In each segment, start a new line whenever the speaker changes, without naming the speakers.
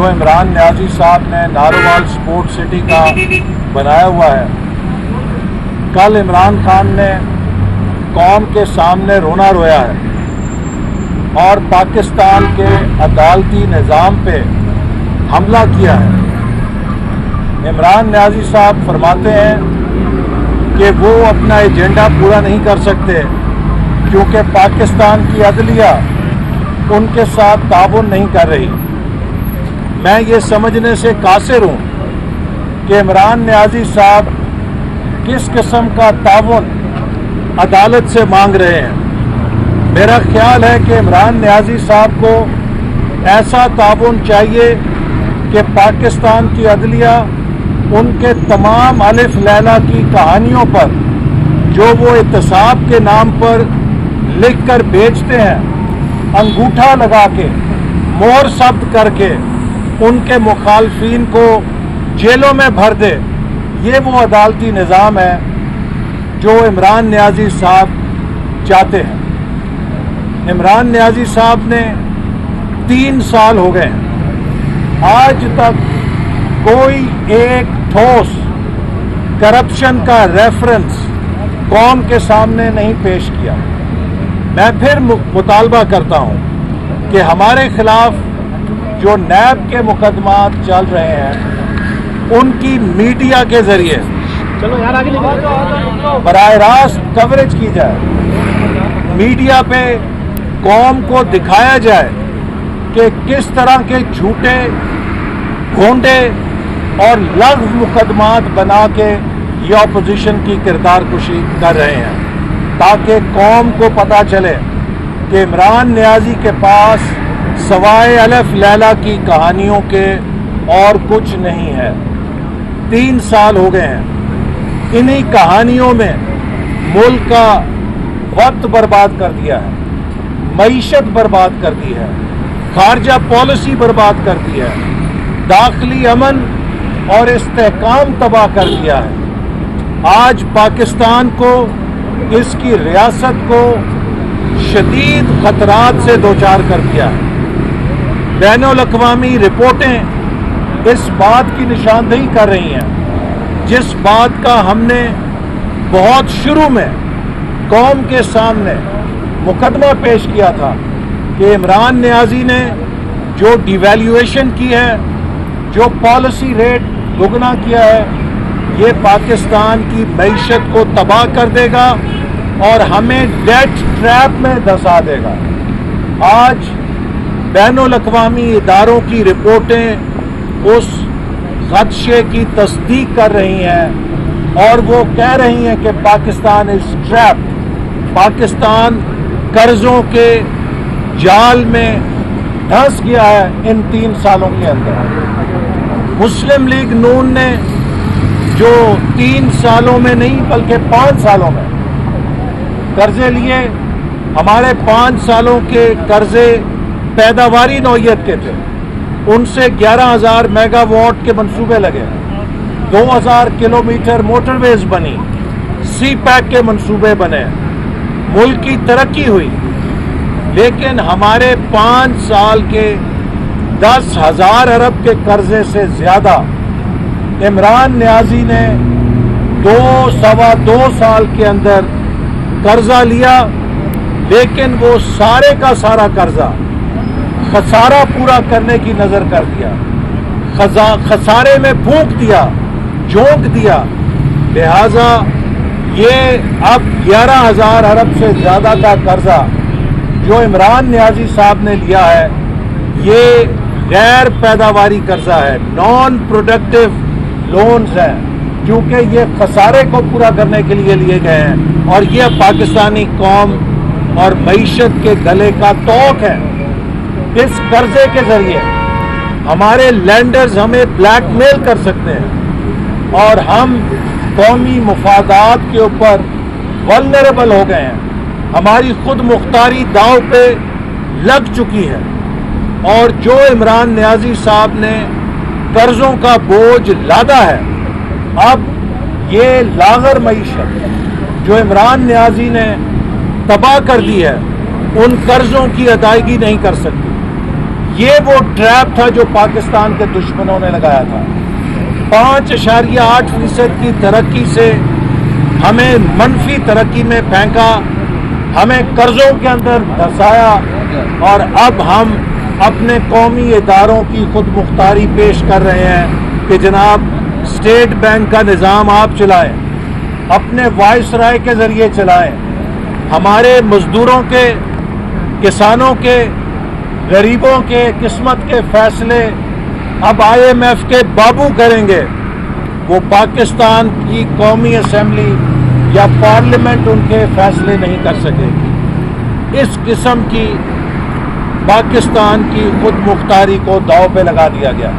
جو عمران نیازی صاحب نے نارووال سپورٹ سٹی کا بنایا ہوا ہے، کل عمران خان نے قوم کے سامنے رونا رویا ہے اور پاکستان کے عدالتی نظام پہ حملہ کیا ہے۔ عمران نیازی صاحب فرماتے ہیں کہ وہ اپنا ایجنڈا پورا نہیں کر سکتے کیونکہ پاکستان کی عدلیہ ان کے ساتھ تعاون نہیں کر رہی۔ میں یہ سمجھنے سے قاصر ہوں کہ عمران نیازی صاحب کس قسم کا تعاون عدالت سے مانگ رہے ہیں۔ میرا خیال ہے کہ عمران نیازی صاحب کو ایسا تعاون چاہیے کہ پاکستان کی عدلیہ ان کے تمام الف لیلا کی کہانیوں پر جو وہ احتساب کے نام پر لکھ کر بیچتے ہیں، انگوٹھا لگا کے مہر ثبت کر کے ان کے مخالفین کو جیلوں میں بھر دے۔ یہ وہ عدالتی نظام ہے جو عمران نیازی صاحب چاہتے ہیں۔ عمران نیازی صاحب نے 3 سال ہو گئے ہیں، آج تک کوئی ایک ٹھوس کرپشن کا ریفرنس قوم کے سامنے نہیں پیش کیا۔ میں پھر مطالبہ کرتا ہوں کہ ہمارے خلاف جو نیب کے مقدمات چل رہے ہیں ان کی میڈیا کے ذریعے براہ راست کوریج کی جائے، میڈیا پہ قوم کو دکھایا جائے کہ کس طرح کے جھوٹے گھونڈے اور لغو مقدمات بنا کے یہ اپوزیشن کی کردار کشی کر رہے ہیں، تاکہ قوم کو پتہ چلے کہ عمران نیازی کے پاس سوائے الف لیلا کی کہانیوں کے اور کچھ نہیں ہے۔ 3 سال ہو گئے ہیں، انہی کہانیوں میں ملک کا وقت برباد کر دیا ہے، معیشت برباد کر دی ہے، خارجہ پالیسی برباد کر دی ہے، داخلی امن اور استحکام تباہ کر دیا ہے۔ آج پاکستان کو، اس کی ریاست کو شدید خطرات سے دوچار کر دیا ہے۔ بین الاقوامی رپورٹیں اس بات کی نشاندہی کر رہی ہیں جس بات کا ہم نے بہت شروع میں قوم کے سامنے مقدمہ پیش کیا تھا کہ عمران نیازی نے جو ڈیویلیویشن کی ہے، جو پالیسی ریٹ دگنا کیا ہے، یہ پاکستان کی معیشت کو تباہ کر دے گا اور ہمیں ڈیٹ ٹریپ میں دھسا دے گا۔ آج بین الاقوامی اداروں کی رپورٹیں اس خدشے کی تصدیق کر رہی ہیں اور وہ کہہ رہی ہیں کہ پاکستان از ٹریپ، پاکستان قرضوں کے جال میں دھنس گیا ہے ان 3 سالوں کے اندر۔ مسلم لیگ نون نے جو 3 سالوں میں نہیں بلکہ 5 سالوں میں قرضے لیے، ہمارے 5 سالوں کے قرضے پیداواری نوعیت کے تھے، ان سے 11,000 میگا واٹ کے منصوبے لگے، 2,000 کلومیٹر موٹر ویز بنی، سی پیک کے منصوبے بنے، ملک کی ترقی ہوئی۔ لیکن ہمارے 5 سال کے 10,000 ارب کے قرضے سے زیادہ عمران نیازی نے 2 سال کے اندر قرضہ لیا، لیکن وہ سارے کا سارا قرضہ خسارہ پورا کرنے کی نظر کر دیا، خسارے میں پھونک دیا، جھونک دیا۔ لہذا یہ اب 11,000 ارب سے زیادہ کا قرضہ جو عمران نیازی صاحب نے لیا ہے، یہ غیر پیداواری قرضہ ہے، نان پروڈکٹیو لونز ہیں، کیونکہ یہ خسارے کو پورا کرنے کے لیے لیے گئے ہیں اور یہ پاکستانی قوم اور معیشت کے گلے کا توق ہے۔ اس قرضے کے ذریعے ہمارے لینڈرز ہمیں بلیک میل کر سکتے ہیں اور ہم قومی مفادات کے اوپر ولنریبل ہو گئے ہیں، ہماری خود مختاری داؤ پہ لگ چکی ہے۔ اور جو عمران نیازی صاحب نے قرضوں کا بوجھ لادا ہے، اب یہ لاغر معیشت جو عمران نیازی نے تباہ کر دی ہے، ان قرضوں کی ادائیگی نہیں کر سکتی۔ یہ وہ ٹریپ تھا جو پاکستان کے دشمنوں نے لگایا تھا. 5.8% کی ترقی سے ہمیں منفی ترقی میں پھینکا, ہمیں قرضوں کے اندر دھسایا, اور اب ہم اپنے قومی اداروں کی خود مختاری پیش کر رہے ہیں کہ جناب اسٹیٹ بینک کا نظام آپ چلائیں, اپنے وائس رائے کے ذریعے چلائیں, ہمارے مزدوروں کے, کسانوں کے, غریبوں کے قسمت کے فیصلے اب IMF کے بابو کریں گے. وہ پاکستان کی قومی اسمبلی یا پارلیمنٹ ان کے فیصلے نہیں کر سکے گی. اس قسم کی پاکستان کی خود مختاری کو داؤ پہ لگا دیا گیا.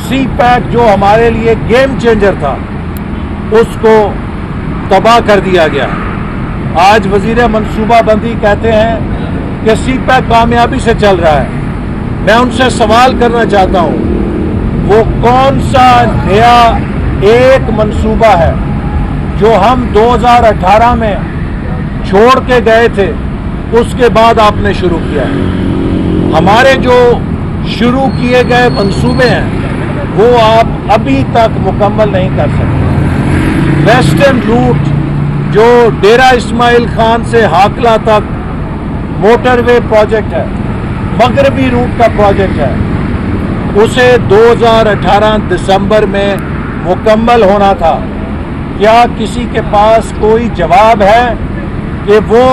سی پیک جو ہمارے لیے گیم چینجر تھا اس کو تباہ کر دیا گیا. آج وزیر منصوبہ بندی کہتے ہیں کہ سی پیک کامیابی سے چل رہا ہے. میں ان سے سوال کرنا چاہتا ہوں, وہ کون سا نیا ایک منصوبہ ہے جو ہم 2018 میں چھوڑ کے گئے تھے اس کے بعد آپ نے شروع کیا ہے؟ ہمارے جو شروع کیے گئے منصوبے ہیں وہ آپ ابھی تک مکمل نہیں کر سکتے. ویسٹرن روٹ جو ڈیرہ اسماعیل خان سے ہاکلہ تک موٹر وے پروجیکٹ ہے, مغربی روٹ کا پروجیکٹ ہے, اسے 2018 دسمبر میں مکمل ہونا تھا. کیا کسی کے پاس کوئی جواب ہے کہ وہ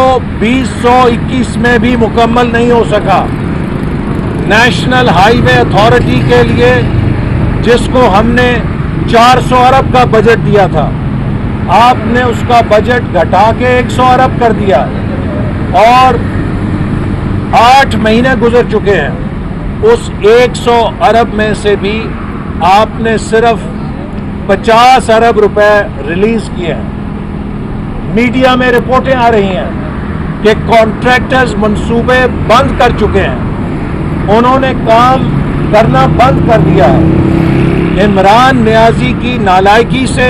2021 میں بھی مکمل نہیں ہو سکا؟ نیشنل ہائی وے اتھارٹی کے لیے جس کو ہم نے 400 ارب کا بجٹ دیا تھا, آپ نے اس کا بجٹ گھٹا کے 100 ارب کر دیا, اور 8 مہینے گزر چکے ہیں. اس 100 ارب میں سے بھی آپ نے صرف 50 ارب روپے ریلیز کیے ہیں. میڈیا میں رپورٹیں آ رہی ہیں کہ کانٹریکٹرز منصوبے بند کر چکے ہیں, انہوں نے کام کرنا بند کر دیا ہے. عمران نیازی کی نالائکی سے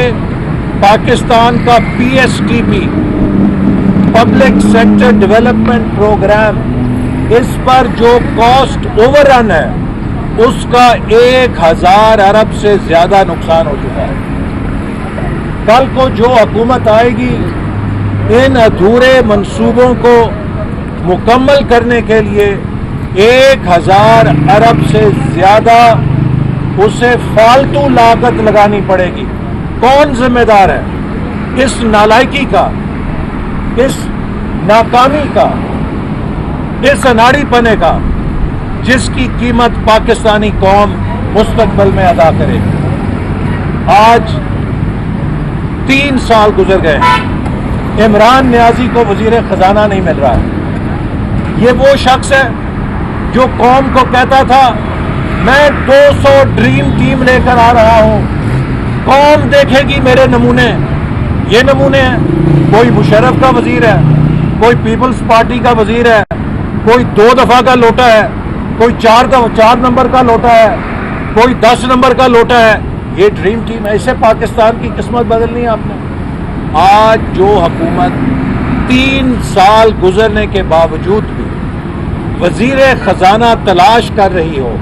پاکستان کا PSTP public sector development programme, اس پر جو کاسٹ اوور رن ہے اس کا 1000 ارب سے زیادہ نقصان ہو چکا ہے. کل کو جو حکومت آئے گی ان ادھورے منصوبوں کو مکمل کرنے کے لیے 1000 ارب سے زیادہ اسے فالتو لاگت لگانی پڑے گی. کون ذمہ دار ہے اس نالائکی کا, اس ناکامی کا, اس اناڑی پنے کا, جس کی قیمت پاکستانی قوم مستقبل میں ادا کرے گی؟ آج 3 سال گزر گئے, عمران نیازی کو وزیر خزانہ نہیں مل رہا ہے. یہ وہ شخص ہے جو قوم کو کہتا تھا میں 200 ڈریم ٹیم لے کر آ رہا ہوں, قوم دیکھے گی میرے نمونے. یہ نمونے ہیں, کوئی مشرف کا وزیر ہے, کوئی پیپلز پارٹی کا وزیر ہے, کوئی 2 دفعہ کا لوٹا ہے, کوئی 4 نمبر کا لوٹا ہے, کوئی 10 نمبر کا لوٹا ہے. یہ ڈریم ٹیم ہے, اسے پاکستان کی قسمت بدلنی ہے آپ نے. آج جو حکومت 3 سال گزرنے کے باوجود بھی وزیر خزانہ تلاش کر رہی ہو,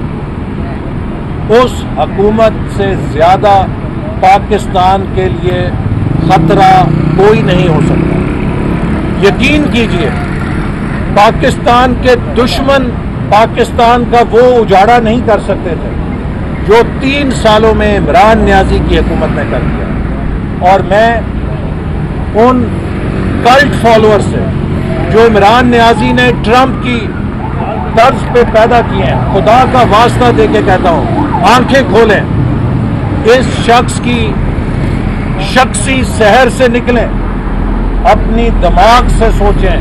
اس حکومت سے زیادہ پاکستان کے لیے خطرہ کوئی نہیں ہو سکتا. یقین کیجئے پاکستان کے دشمن پاکستان کا وہ اجاڑا نہیں کر سکتے تھے جو 3 سالوں میں عمران نیازی کی حکومت نے کر دیا. اور میں ان کلٹ فالوور سے جو عمران نیازی نے ٹرمپ کی طرز پہ پیدا کیے ہیں, خدا کا واسطہ دے کے کہتا ہوں آنکھیں کھولیں, اس شخص کی شخصی سحر سے نکلیں, اپنی دماغ سے سوچیں,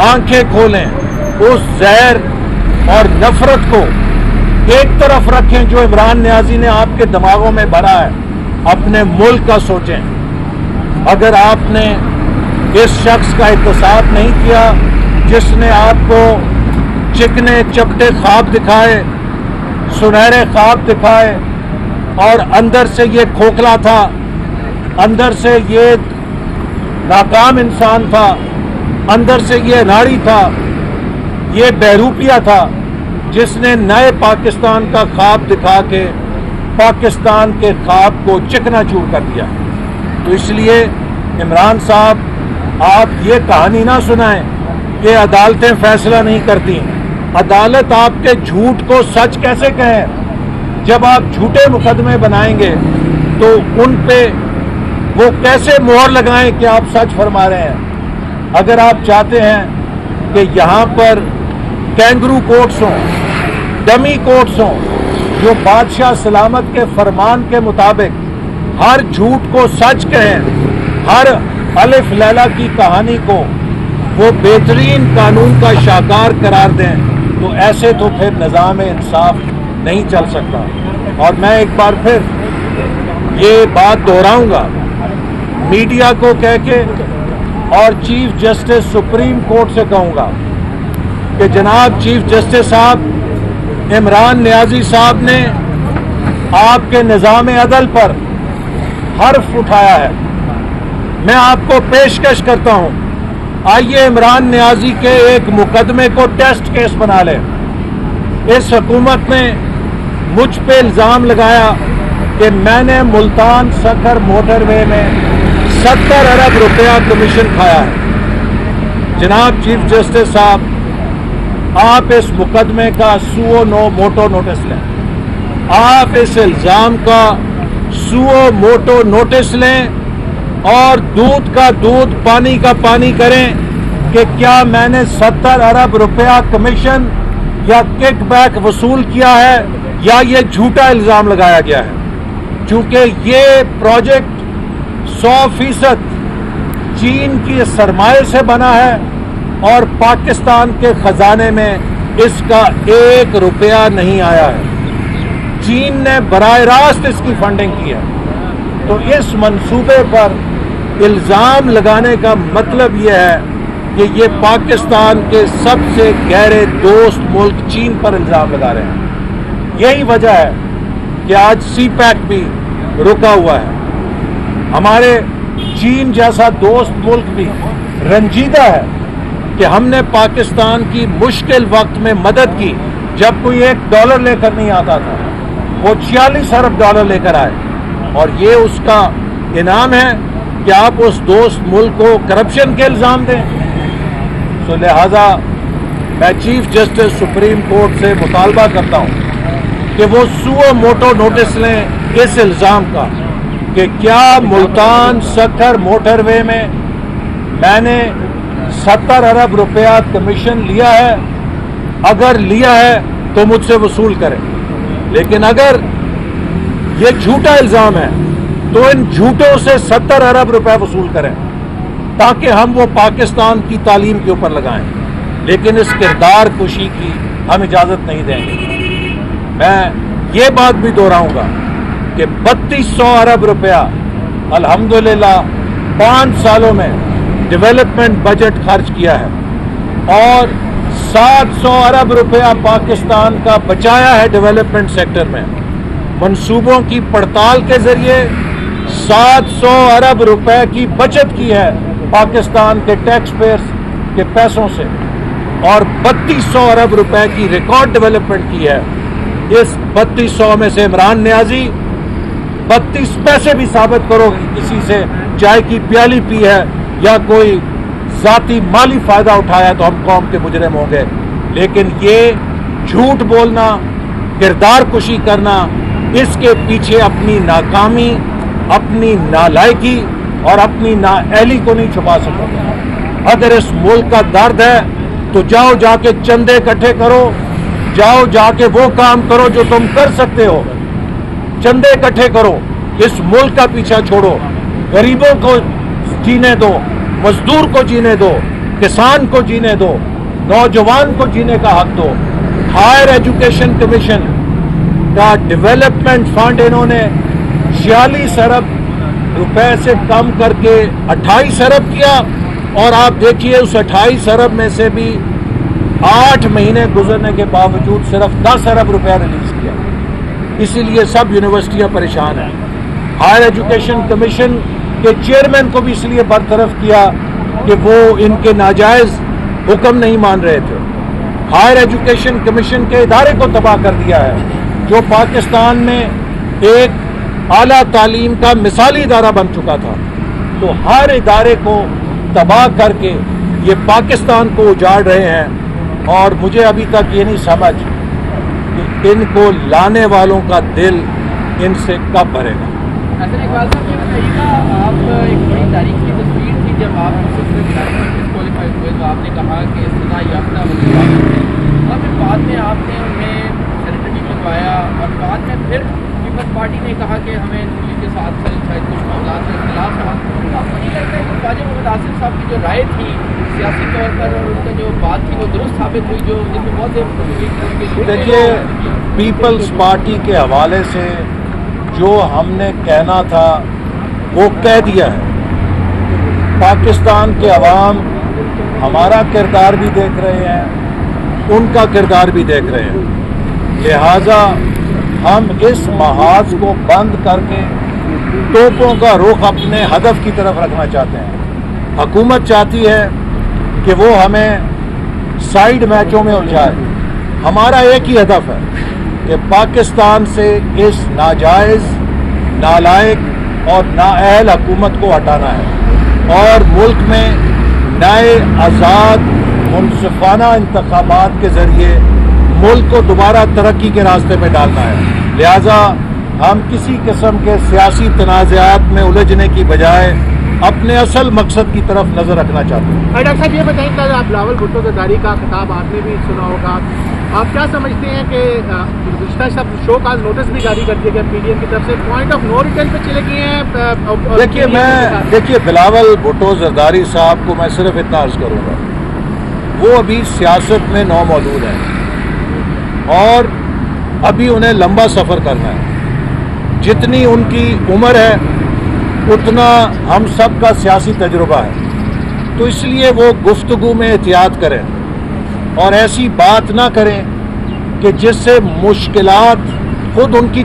آنکھیں کھولیں, اس زہر اور نفرت کو ایک طرف رکھیں جو عمران نیازی نے آپ کے دماغوں میں بھرا ہے. اپنے ملک کا سوچیں. اگر آپ نے اس شخص کا احتساب نہیں کیا جس نے آپ کو چکنے چپٹے خواب دکھائے, سنہرے خواب دکھائے, اور اندر سے یہ کھوکھلا تھا, اندر سے یہ ناکام انسان تھا, اندر سے یہ اناڑی تھا, یہ بہروپیہ تھا, جس نے نئے پاکستان کا خواب دکھا کے پاکستان کے خواب کو چکنا چور کر دیا. تو اس لیے عمران صاحب آپ یہ کہانی نہ سنائیں کہ عدالتیں فیصلہ نہیں کرتی. عدالت آپ کے جھوٹ کو سچ کیسے کہیں؟ جب آپ جھوٹے مقدمے بنائیں گے تو ان پہ وہ کیسے مہر لگائیں کہ آپ سچ فرما رہے ہیں؟ اگر آپ چاہتے ہیں کہ یہاں پر کینگرو کورٹس ہوں، ڈمی کورٹس ہوں، جو بادشاہ سلامت کے فرمان کے مطابق ہر جھوٹ کو سچ کہیں، ہر الف لیلا کی کہانی کو وہ بہترین قانون کا شاہکار قرار دیں، تو ایسے تو پھر نظام انصاف نہیں چل سکتا. اور میں ایک بار پھر یہ بات دہراؤں گا میڈیا کو کہہ کے اور چیف جسٹس سپریم کورٹ سے کہوں گا کہ جناب چیف جسٹس صاحب، عمران نیازی صاحب نے آپ کے نظام عدل پر حرف اٹھایا ہے. میں آپ کو پیشکش کرتا ہوں، آئیے عمران نیازی کے ایک مقدمے کو ٹیسٹ کیس بنا لیں. اس حکومت نے مجھ پہ الزام لگایا کہ میں نے ملتان سکھر موٹر وے میں 70 ارب روپیہ کمیشن کھایا ہے. جناب چیف جسٹس صاحب، آپ اس مقدمے کا سو نو موٹو نوٹس لیں. آپ اس الزام کا سو موٹو نوٹس لیں اور دودھ کا دودھ پانی کا پانی کریں کہ کیا میں نے 70 ارب روپیہ کمیشن یا کک بیک وصول کیا ہے یا یہ جھوٹا الزام لگایا گیا ہے. چونکہ یہ پروجیکٹ 100% چین کی سرمایہ سے بنا ہے اور پاکستان کے خزانے میں اس کا 1 روپیہ نہیں آیا ہے. چین نے براہ راست اس کی فنڈنگ کی ہے. تو اس منصوبے پر الزام لگانے کا مطلب یہ ہے کہ یہ پاکستان کے سب سے گہرے دوست ملک چین پر الزام لگا رہے ہیں. یہی وجہ ہے کہ آج سی پیک بھی رکا ہوا ہے. ہمارے چین جیسا دوست ملک بھی رنجیدہ ہے کہ ہم نے پاکستان کی مشکل وقت میں مدد کی. جب کوئی $1 لے کر نہیں آتا تھا، وہ 46 ارب ڈالر لے کر آئے، اور یہ اس کا انعام ہے کہ آپ اس دوست ملک کو کرپشن کے الزام دیں. سو لہذا میں چیف جسٹس سپریم کورٹ سے مطالبہ کرتا ہوں کہ وہ سو موٹو نوٹس لیں اس الزام کا کہ کیا ملتان سکھر موٹر وے میں میں نے 70 ارب روپیہ کمیشن لیا ہے. اگر لیا ہے تو مجھ سے وصول کریں، لیکن اگر یہ جھوٹا الزام ہے تو ان جھوٹوں سے 70 ارب روپے وصول کریں تاکہ ہم وہ پاکستان کی تعلیم کے اوپر لگائیں. لیکن اس کردار کشی کی ہم اجازت نہیں دیں گے. میں یہ بات بھی دہراؤں گا کہ 3200 ارب روپیہ الحمدللہ 5 سالوں میں ڈیولپمنٹ بجٹ خرچ کیا ہے اور 700 ارب روپیہ پاکستان کا بچایا ہے ڈیولپمنٹ سیکٹر میں. منصوبوں کی پڑتال کے ذریعے 700 ارب روپے کی بچت کی ہے پاکستان کے ٹیکس پیئرز کے پیسوں سے، اور 3200 ارب روپے کی ریکارڈ ڈیولپمنٹ کی ہے. اس 3200 میں سے عمران نیازی 32 پیسے بھی ثابت کرو کسی سے چائے کی پیالی پی ہے یا کوئی ذاتی مالی فائدہ اٹھایا تو ہم قوم کے مجرم ہوں گے. لیکن یہ جھوٹ بولنا، کردار کشی کرنا، اس کے پیچھے اپنی ناکامی، اپنی نالائقی اور اپنی نااہلی کو نہیں چھپا سکتے. اگر اس ملک کا درد ہے تو جاؤ جا کے چندے اکٹھے کرو، جاؤ جا کے وہ کام کرو جو تم کر سکتے ہو. چندے اکٹھے کرو، اس ملک کا پیچھا چھوڑو، غریبوں کو جینے دو، مزدور کو جینے دو، کسان کو جینے دو، نوجوان کو جینے کا حق دو. ہائر ایجوکیشن کمیشن کا ڈیولپمنٹ فنڈ انہوں نے 46 ارب روپے سے کم کر کے 28 ارب کیا، اور آپ دیکھیے اس 28 ارب میں سے بھی 8 مہینے گزرنے کے باوجود صرف 10 ارب روپے ریلیز کیا. اسی لیے سب یونیورسٹیاں پریشان ہیں. ہائر ایجوکیشن کمیشن کے چیئرمین کو بھی اس لیے برطرف کیا کہ وہ ان کے ناجائز حکم نہیں مان رہے تھے. ہائر ایجوکیشن کمیشن کے ادارے کو تباہ کر دیا ہے، جو پاکستان میں ایک اعلیٰ تعلیم کا مثالی ادارہ بن چکا تھا۔ تو ہر ادارے کو تباہ کر کے یہ پاکستان کو اجاڑ رہے ہیں، اور مجھے ابھی تک یہ نہیں سمجھ کہ ان کو لانے والوں کا دل ان سے کب بھرے گا۔
حسن اقبال صاحب، یہ بتائیے گا، آپ ایک بڑی تاریخی تصویر تھی جب آپ ڈسکوالیفائی ہوئے تو آپ نے کہا کہ سزا یافتہ وزیر اور پھر بعد میں آپ نے انہیں سینیٹر بھی منگوایا، اور بعد میں پھر پیپلز پارٹی نے کہا کہ ہمیں دلی کے ساتھ شاید کچھ معاملات کا اختلاف رہا۔ آپ کو نہیں لگتا ہے کہ خواجہ محمد آصف صاحب کی جو رائے تھی سیاسی طور پر اور ان کا جو بات تھی وہ درست ثابت ہوئی، جو جن میں بہت دیر؟
دیکھیے، پیپلز پارٹی کے حوالے سے جو ہم نے کہنا تھا وہ کہہ دیا ہے۔ پاکستان کے عوام ہمارا کردار بھی دیکھ رہے ہیں، ان کا کردار بھی دیکھ رہے ہیں، لہٰذا ہم اس محاذ کو بند کر کے توپوں کا رخ اپنے ہدف کی طرف رکھنا چاہتے ہیں۔ حکومت چاہتی ہے کہ وہ ہمیں سائیڈ میچوں میں الجھائے۔ ہمارا ایک ہی ہدف ہے کہ پاکستان سے اس ناجائز، نالائق اور نااہل حکومت کو ہٹانا ہے، اور ملک میں نئے آزاد منصفانہ انتخابات کے ذریعے ملک کو دوبارہ ترقی کے راستے پہ ڈالنا ہے۔ لہٰذا ہم کسی قسم کے سیاسی تنازعات میں الجھنے کی بجائے اپنے اصل مقصد کی طرف نظر رکھنا چاہتے ہیں۔
ڈاکٹر صاحب، یہ بتائیں کہ آپ بلاول بھٹو زرداری کا خطاب آپ نے بھی سنا ہوگا، آپ کیا سمجھتے ہیں کہ گزشتہ شو کاز نوٹس بھی جاری کر دیا گیا پی ڈی ایم کی طرف سے، پوائنٹ آف نو ریٹرن پہ چلے گئے ہیں؟
دیکھیے بلاول بھٹو زرداری صاحب کو میں صرف اتنا عرض کروں گا، وہ ابھی سیاست میں نوموجود ہیں اور ابھی انہیں لمبا سفر کرنا ہے۔ جتنی ان کی عمر ہے اتنا ہم سب کا سیاسی تجربہ ہے، تو اس لیے وہ گفتگو میں احتیاط کریں اور ایسی بات نہ کریں کہ جس سے مشکلات خود ان کی